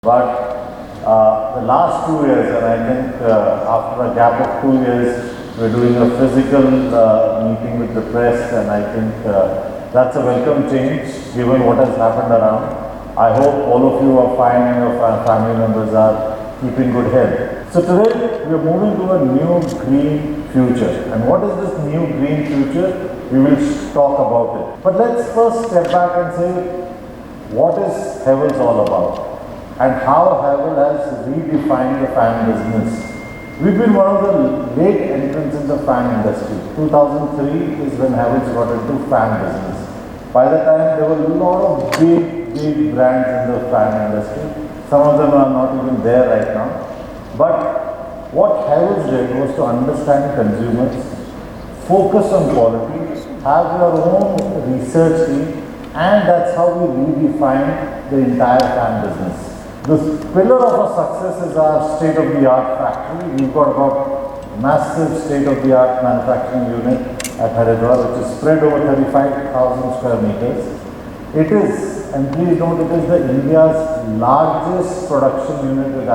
But the last 2 years, and I think after a gap of 2 years, we're doing a physical meeting with the press, and I think that's a welcome change given what has happened around. I hope all of you are fine and your family members are keeping good health. So today we are moving to a new green future. And what is this new green future? We will talk about it. But let's first step back and say, what is HAVELLS all about? And how HAVELLS has redefined the fan business. We've been one of the late entrants in the fan industry. 2003 is when HAVELLS got into fan business. By the time there were a lot of big brands in the fan industry. Some of them are not even there right now. But what HAVELLS did was to understand consumers, focus on quality, have your own research team, and that's how we redefine the entire fan business. The pillar of our success is our state-of-the-art factory. We've got about massive state-of-the-art manufacturing unit at Haridwar, which is spread over 35,000 square meters. It is, and please note, it is the India's largest production unit with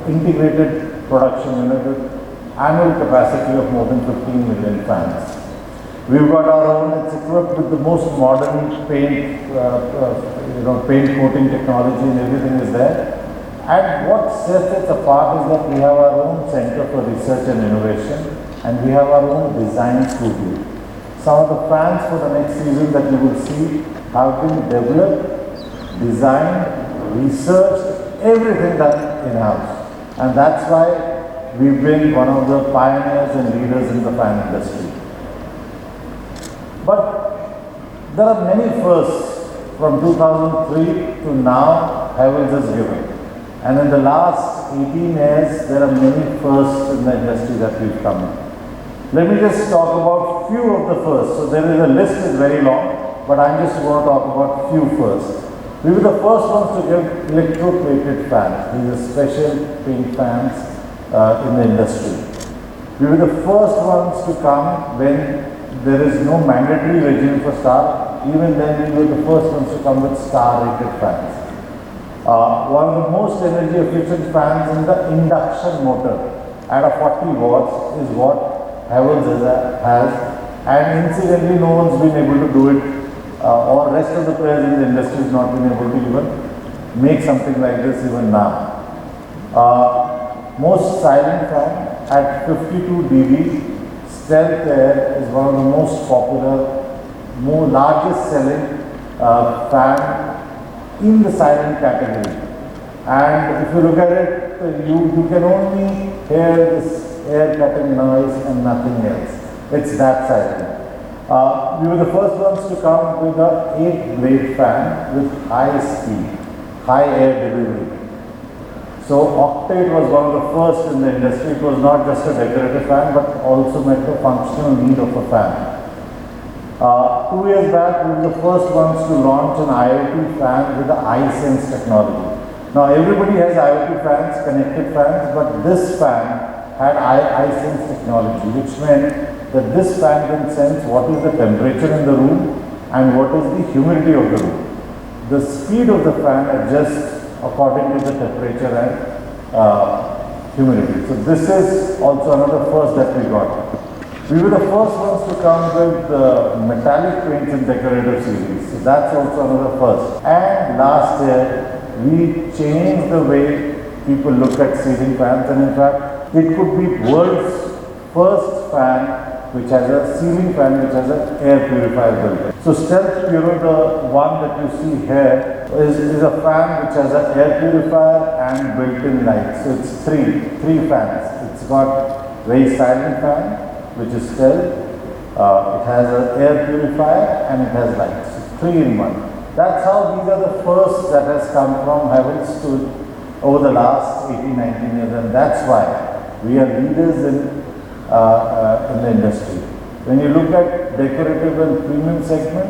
integrated production unit with annual capacity of more than 15 million fans. We've got our own, it's equipped with the most modern paint, paint coating technology, and everything is there. And what sets it apart is that we have our own center for research and innovation, and we have our own design studio. Some of the fans for the next season that you will see have been developed, designed, researched, everything done in-house. And that's why we've been one of the pioneers and leaders in the fan industry. But there are many firsts from 2003 to now HAVELLS has given. And in the last 18 years, there are many firsts in the industry that we've come in. Let me just talk about few of the firsts. So there is a list is very long, but I'm just going to talk about few firsts. We were the first ones to give electroplated fans. These are special paint fans in the industry. We were the first ones to come when there is no mandatory regime for star. Even then, we were the first ones to come with star-rated fans. One of the most energy efficient fans in the induction motor at a 40 watts is what HAVELLS has, and incidentally no one's been able to do it, or rest of the players in the industry has not been able to even make something like this even now. Most silent fan at 52 dB, Stealth Air is one of the most popular, largest selling fan in the silent category. And if you look at it, you can only hear this air cutting noise and nothing else. It's that silent. We were the first ones to come with an 8-blade fan with high speed, high air delivery. So Octane was one of the first in the industry. It was not just a decorative fan, but also met the functional need of a fan. 2 years back, we were the first ones to launch an IoT fan with the iSense technology. Now everybody has IoT fans, connected fans, but this fan had iSense technology, which meant that this fan can sense what is the temperature in the room and what is the humidity of the room. The speed of the fan adjusts according to the temperature and humidity. So this is also another first that we got. We were the first ones to come with metallic paints in decorative series. So that's also another first. And last year, we changed the way people look at ceiling fans, and in fact, it could be world's first fan which has a ceiling fan which has an air purifier built in. So Stealth Puro, the one that you see here, is a fan which has an air purifier and built-in lights. So it's three fans. It's got very silent fan, which is Stealth. It has an air purifier and it has lights. So 3 in 1. That's how these are the first that has come from HAVELLS to over the last 18-19 years, and that's why we are leaders in the industry. When you look at decorative and premium segment,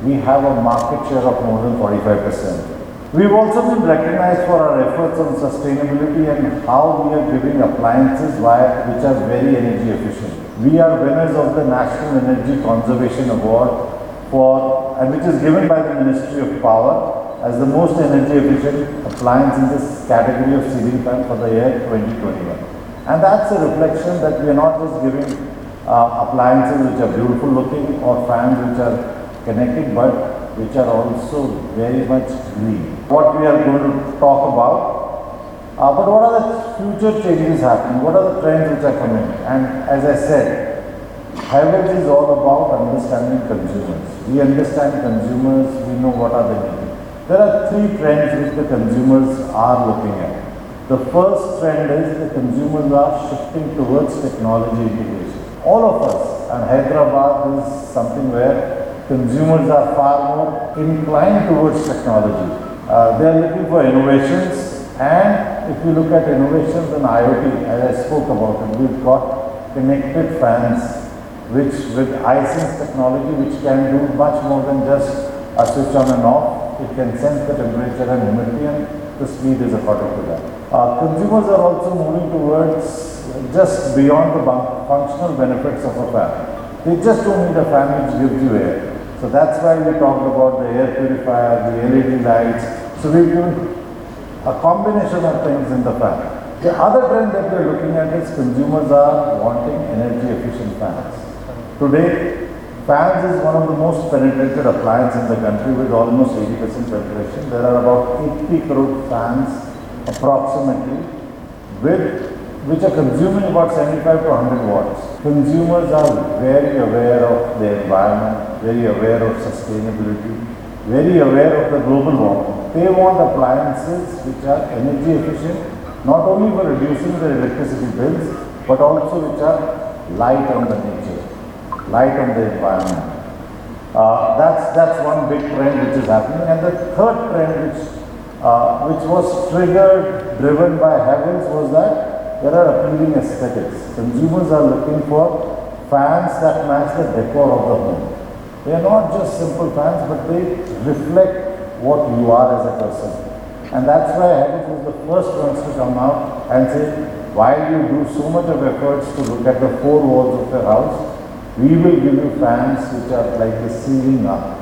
we have a market share of more than 45%. We've also been recognized for our efforts on sustainability and how we are giving appliances which are very energy efficient. We are winners of the National Energy Conservation Award which is given by the Ministry of Power as the most energy efficient appliance in this category of ceiling fan for the year 2021. And that's a reflection that we are not just giving appliances which are beautiful looking or fans which are connected, but which are also very much green. What we are going to talk about, but what are the future changes happening? What are the trends which are coming? And as I said, HAVELLS is all about understanding consumers. We understand consumers, we know what are they needing. There are three trends which the consumers are looking at. The first trend is the consumers are shifting towards technology integration. All of us, and Hyderabad is something where consumers are far more inclined towards technology. They are looking for innovations, and if you look at innovations in IoT, as I spoke about it, we've got connected fans which with iSense technology, which can do much more than just a switch on and off. It can sense the temperature and humidity, and the speed is according to that. Consumers are also moving towards just beyond the functional benefits of a fan. They just don't need a fan which gives you air. So that's why we talked about the air purifier, the LED lights. So we've given a combination of things in the fan. The other trend that we're looking at is consumers are wanting energy efficient fans. Today, fans is one of the most penetrated appliances in the country with almost 80% penetration. There are about 80 crore fans approximately which are consuming about 75 to 100 watts. Consumers are very aware of the environment, very aware of sustainability, very aware of the global warming. They want appliances which are energy efficient, not only for reducing their electricity bills, but also which are light on the nature, light on the environment. That's one big trend which is happening. And the third trend which was driven by HAVELLS was that there are appealing aesthetics. Consumers are looking for fans that match the decor of the home. They are not just simple fans, but they reflect what you are as a person. And that's why HAVELLS was the first ones to come out and say, while you do so much of efforts to look at the four walls of your house, we will give you fans which are like the ceiling up.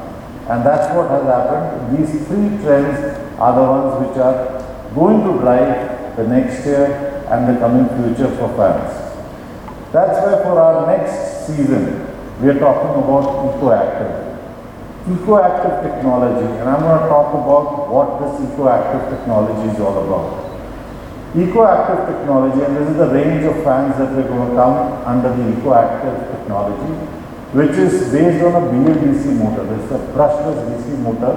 And that's what has happened. These three trends are the ones which are going to drive the next year and the coming future for fans. That's why for our next season, we are talking about Ecoactive. Ecoactive Technology, and I'm going to talk about what this Ecoactive Technology is all about. Ecoactive Technology, and this is the range of fans that we're going to come under the Ecoactive Technology, which is based on a BLDC motor. This is a brushless DC motor.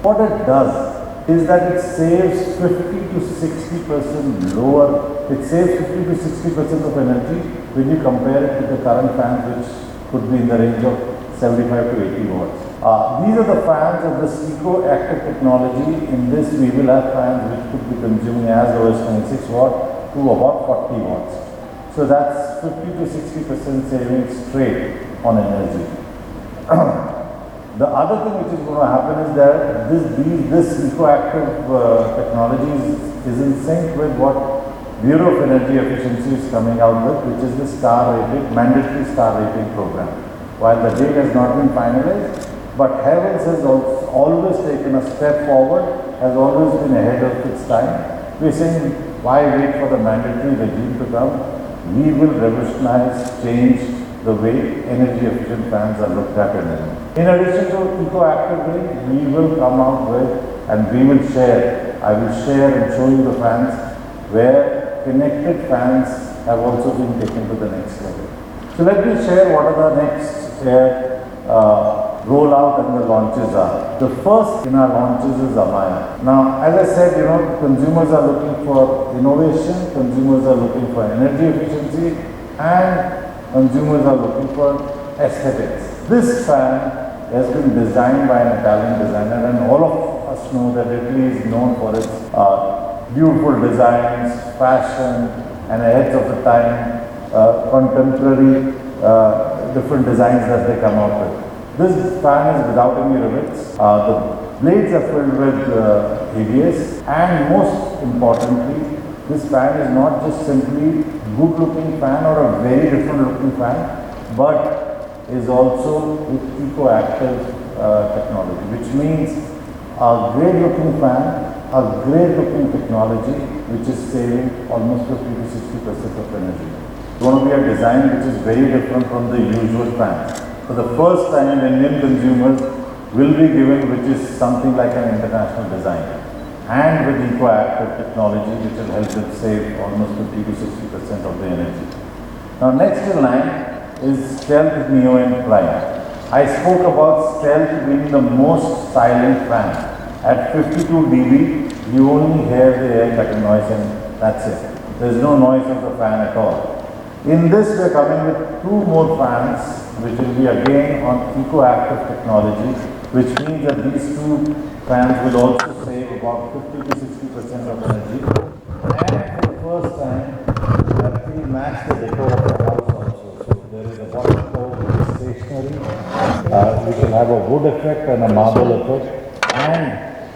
What it does is that it saves 50 to 60% lower. It saves 50 to 60% of energy when you compare it to the current fans, which could be in the range of 75 to 80 watts. These are the fans of this Ecoactive Technology. In this, we will have fans which could be consuming as low as 26 watt to about 40 watts. So that's 50 to 60% saving straight on energy. The other thing which is going to happen is that this Ecoactive Technology is in sync with what Bureau of Energy Efficiency is coming out with, which is the mandatory star rating program. While the date has not been finalized, but HAVELLS has always taken a step forward, has always been ahead of its time. We are saying, why wait for the mandatory regime to come? We will revolutionize, change the way energy efficient fans are looked at in India. In addition to Ecoactive range, we will come out with, and we will share, I will share and show you the fans where connected fans have also been taken to the next level. So let me share what are the next rollout and the launches are. The first in our launches is Amaya. Now, as I said, consumers are looking for innovation, consumers are looking for energy efficiency, and consumers are looking for aesthetics. This fan has been designed by an Italian designer, and all of us know that Italy is known for its beautiful designs, fashion, and ahead of the time, contemporary different designs that they come out with. This fan is without any rivets. The blades are filled with ABS, and most importantly, this fan is not just simply good looking fan or a very different looking fan, but is also with Ecoactive technology, which means a great looking fan, a great looking technology which is saving almost 50 to 60% of energy. It's going to be a design which is very different from the usual fans. For the first time, Indian consumers will be given which is something like an international design, and with Ecoactive Technology which will help them save almost 50 to 60% of the energy. Now next in line is Stealth Neo and Prime. I spoke about Stealth being the most silent fan. At 52 dB, you only hear the air cutting noise and that's it. There is no noise of the fan at all. In this, we are coming with two more fans which will be again on Ecoactive Technology, which means that these two fans will also save about 50 to 60% of energy. And for the first time, we actually match the decor of the house also. So there is a bottom cover which is stationary, which will have a wood effect and a marble effect, and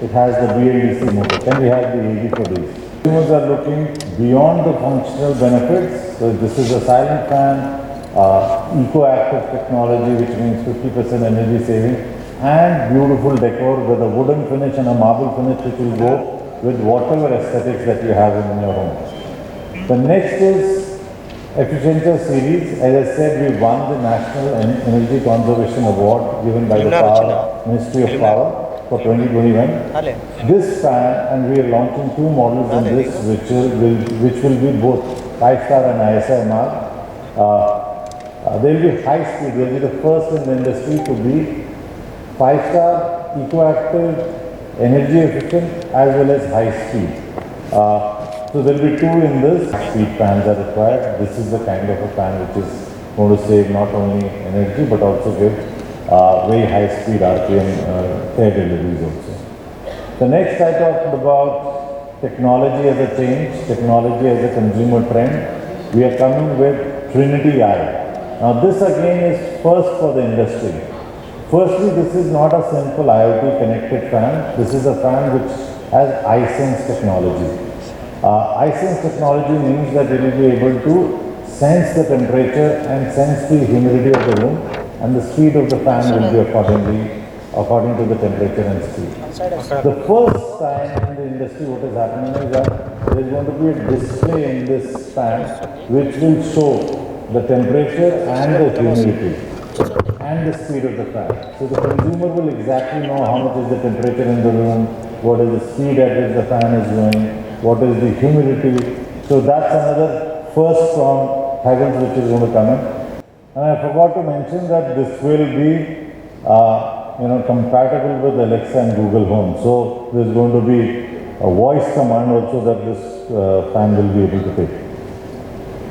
it has the BLDC motor. Can we have the AG for these? Consumers are looking beyond the functional benefits. So this is a silent fan, Ecoactive Technology, which means 50% energy saving, and beautiful decor with a wooden finish and a marble finish which will go with whatever aesthetics that you have in your home. The next is Efficiency Series. As I said, we won the National Energy Conservation Award given by the Ministry of Power for 2021. This fan, and we are launching two models in this, which will be both 5-star and ISIMR. They will be high speed. They will be the first in the industry to be 5-star, Ecoactive, energy efficient as well as high speed. So there will be two in this. Speed fans are required. This is the kind of a fan which is going to save not only energy but also give very high speed RPM air deliveries also. The next I talked about technology as a change, technology as a consumer trend. We are coming with Trinity Eye. Now this again is first for the industry. Firstly, this is not a simple IoT connected fan. This is a fan which has iSense technology. iSense technology means that it will be able to sense the temperature and sense the humidity of the room, and the speed of the fan will be according to the temperature and speed. The first time in the industry what is happening is that there is going to be a display in this fan which will show the temperature and the humidity and the speed of the fan. So the consumer will exactly know how much is the temperature in the room, what is the speed at which the fan is going, what is the humidity. So that's another first from HAVELLS which is going to come in. And I forgot to mention that this will be compatible with Alexa and Google Home. So there's going to be a voice command also that this fan will be able to take.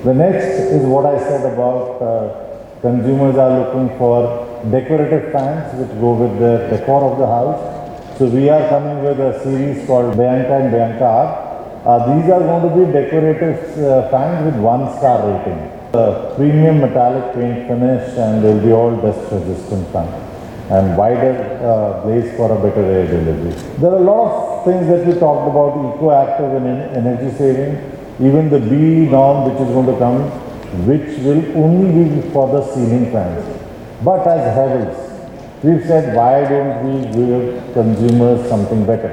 The next is what I said about consumers are looking for decorative fans which go with the decor of the house. So we are coming with a series called Bianca and Bianca Art. These are going to be decorative fans with 1-star rating. Premium metallic paint finish, and they will be all dust resistant fan, and wider blaze for a better air delivery. There are a lot of things that we talked about, Ecoactive and energy saving, even the B norm which is going to come, which will only be for the ceiling fans. But as HAVELLS, we've said, why don't we give consumers something better?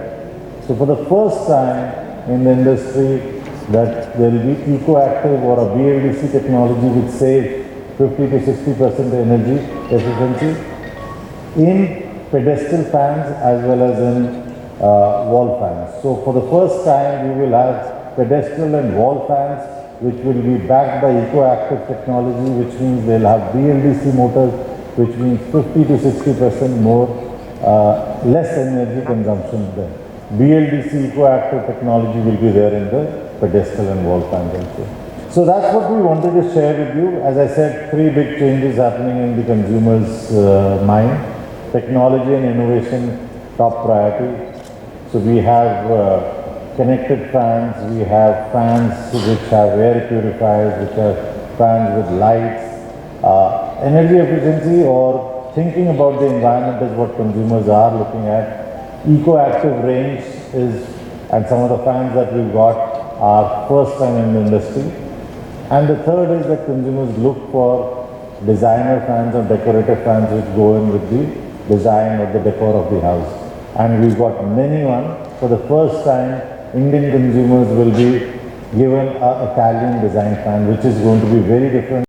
So for the first time in the industry, that there will be Ecoactive or a BLDC technology which saves 50 to 60% energy efficiency in pedestal fans as well as in wall fans. So for the first time, we will have pedestal and wall fans which will be backed by Ecoactive technology, which means they'll have BLDC motors, which means 50 to 60% more, less energy consumption there. BLDC Ecoactive technology will be there in the pedestal and wall fans also. So that's what we wanted to share with you. As I said, three big changes happening in the consumer's mind. Technology and innovation, top priority. So we have connected fans, we have fans which have air purifiers, which have fans with lights. Energy efficiency or thinking about the environment is what consumers are looking at. Ecoactive range is, and some of the fans that we've got are first time in the industry. And the third is that consumers look for designer fans or decorative fans which go in with the design or the decor of the house. and we've got many one. For the first time, Indian consumers will be given an Italian design fan, which is going to be very different.